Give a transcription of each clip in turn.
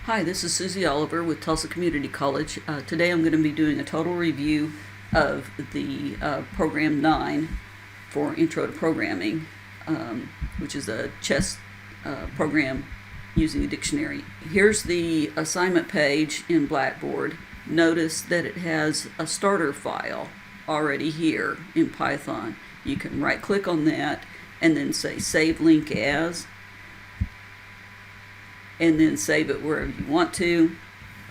Hi, this is Susie Oliver with Tulsa Community College. Today I'm going to be doing a total review of the Program 9 for Intro to Programming, which is a chess program using a dictionary. Here's the assignment page in Blackboard. Notice that it has a starter file already here in Python. You can right click on that and then say Save Link As, and then save it wherever you want to.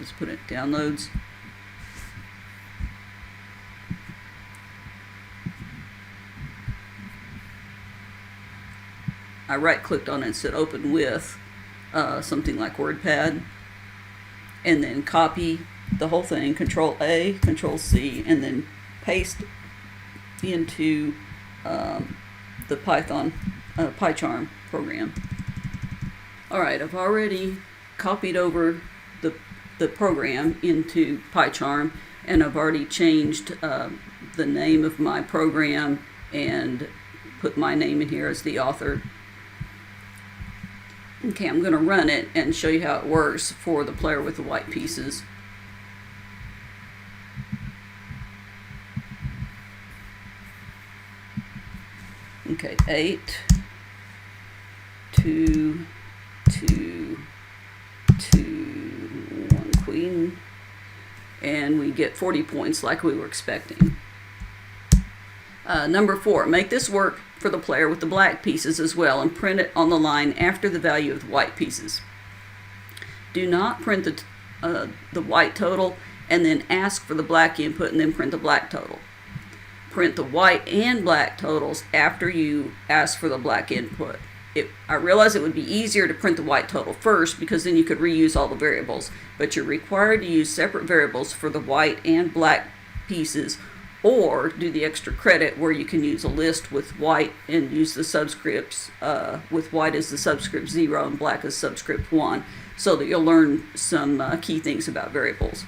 Let's put it downloads. I right clicked on it and said open with something like WordPad, and then copy the whole thing, Control A, Control C, and then paste into the Python PyCharm program. Alright, I've already copied over the program into PyCharm, and I've already changed the name of my program and put my name in here as the author. Okay, I'm going to run it and show you how it works for the player with the white pieces. Okay, 8, 2, 2, 2, 1 queen, and we get 40 points like we were expecting. Number 4, make this work for the player with the black pieces as well, and print it on the line after the value of the white pieces. Do not print the white total and then ask for the black input and then print the black total. Print the white and black totals after you ask for the black input. I realize it would be easier to print the white total first because then you could reuse all the variables, but you're required to use separate variables for the white and black pieces, or do the extra credit where you can use a list with white and use the subscripts with white as the subscript 0 and black as subscript 1, so that you'll learn some key things about variables.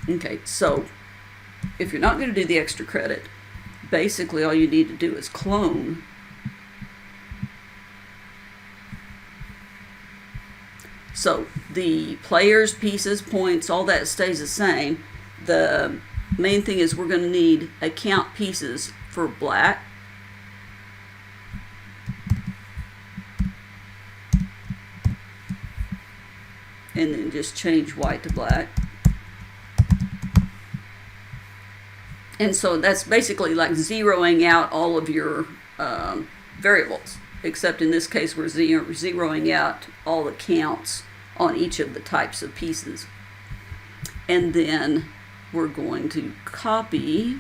Okay, so if you're not going to do the extra credit, basically all you need to do is clone so the players, pieces, points, all that stays the same. The main thing is we're going to need account pieces for black, and then just change white to black. And so that's basically like zeroing out all of your variables, except in this case we're zeroing out all the counts on each of the types of pieces. And then we're going to copy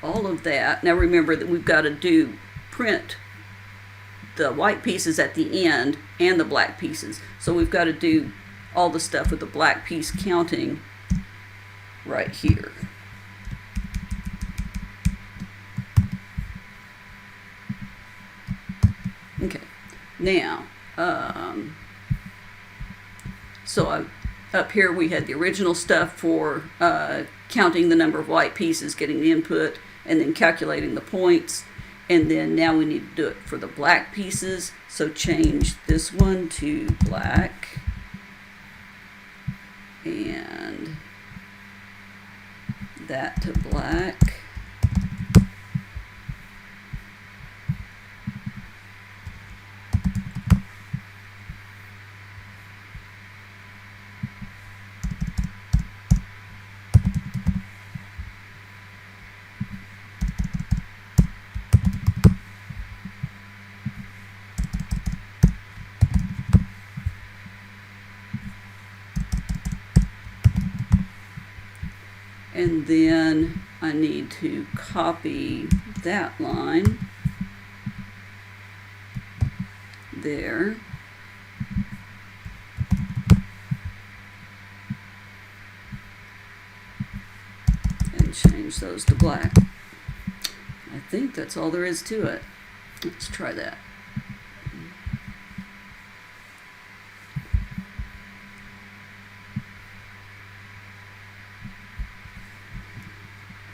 all of that. Now remember that we've got to print the white pieces at the end and the black pieces. So we've got to do all the stuff with the black piece counting right here. Okay, now so up here we had the original stuff for counting the number of white pieces, getting the input, and then calculating the points. And then now we need to do it for the black pieces, so change this one to black and that to black. And then I need to copy that line there. And change those to black. I think that's all there is to it. Let's try that.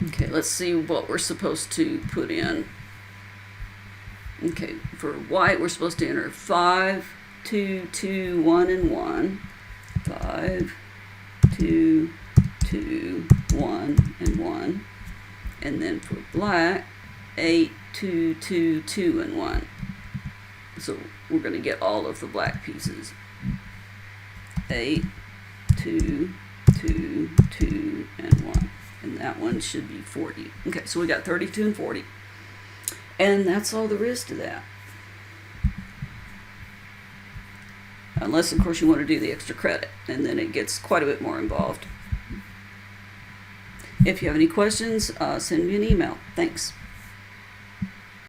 Okay, let's see what we're supposed to put in. Okay, for white, we're supposed to enter 5, 2, 2, 1, and 1. 5, 2, 2, 1, and 1. And then for black, 8, 2, 2, 2, and 1. So we're going to get all of the black pieces. 8, 2, 2, 2, and 1. And that one should be 40. Okay, so we got 32 and 40. And that's all there is to that. Unless, of course, you want to do the extra credit, and then it gets quite a bit more involved. If you have any questions, send me an email. Thanks.